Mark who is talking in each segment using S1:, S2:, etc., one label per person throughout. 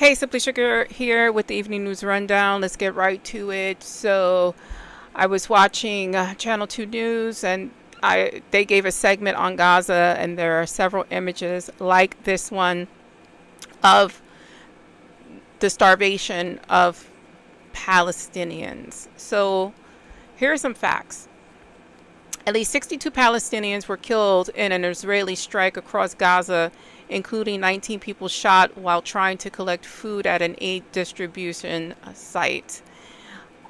S1: Hey, Simply Sugar here with the evening news rundown. Let's get right to it. So, I was watching Channel 2 News and they gave a segment on Gaza, and there are several images like this one of the starvation of Palestinians. So, here are some facts. At least 62 Palestinians were killed in an Israeli strike across Gaza, including 19 people shot while trying to collect food at an aid distribution site.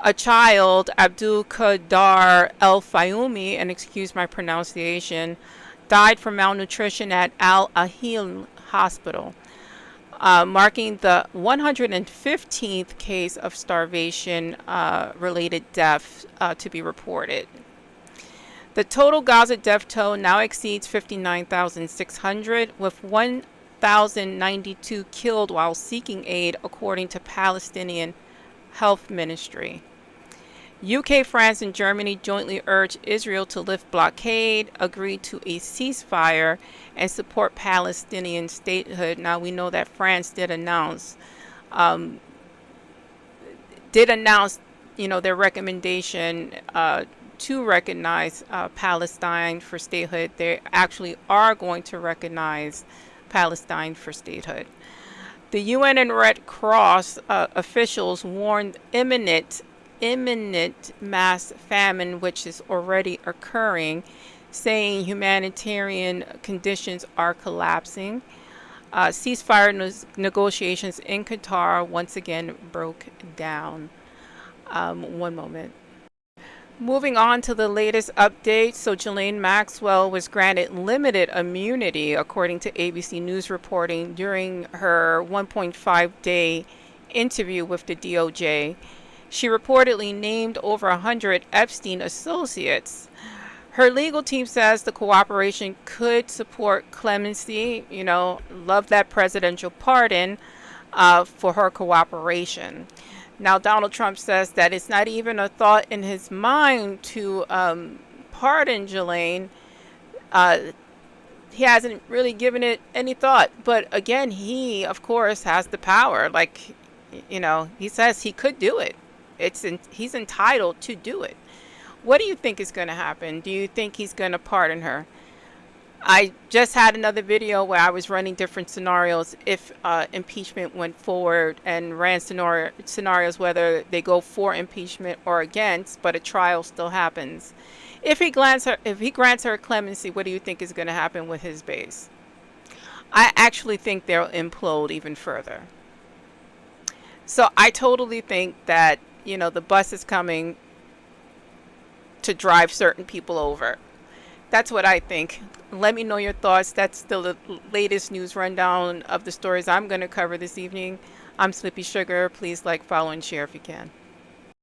S1: A child, Abdul Qadar El Fayumi, and excuse my pronunciation, died from malnutrition at Al Ahil Hospital, marking the 115th case of starvation related death to be reported. The total Gaza death toll now exceeds 59,600, with 1,092 killed while seeking aid, according to Palestinian Health Ministry. UK, France, and Germany jointly urged Israel to lift blockade, agree to a ceasefire, and support Palestinian statehood. Now we know that France um, did announce, their recommendation to recognize Palestine for statehood. They actually are going to recognize Palestine for statehood. The UN and Red Cross officials warned imminent mass famine, which is already occurring, saying humanitarian conditions are collapsing. Ceasefire negotiations in Qatar once again broke down. One moment. Moving on to the latest updates. So Ghislaine Maxwell was granted limited immunity, according to ABC News reporting, during her 1.5-day interview with the DOJ. She reportedly named over 100 Epstein associates. Her legal team says the cooperation could support clemency, love that presidential pardon for her cooperation. Now, Donald Trump says that it's not even a thought in his mind to pardon Ghislaine. He hasn't really given it any thought. But again, he, of course, has the power. He says he could do it. He's entitled to do it. What do you think is going to happen? Do you think he's going to pardon her? I just had another video where I was running different scenarios if impeachment went forward, and ran scenarios whether they go for impeachment or against, but a trial still happens. If he grants her clemency, what do you think is going to happen with his base? I actually think they'll implode even further. So I totally think that, the bus is coming to drive certain people over. That's what I think. Let me know your thoughts. That's still the latest news rundown of the stories I'm going to cover this evening. I'm Slippy Sugar. Please like, follow, and share if you can.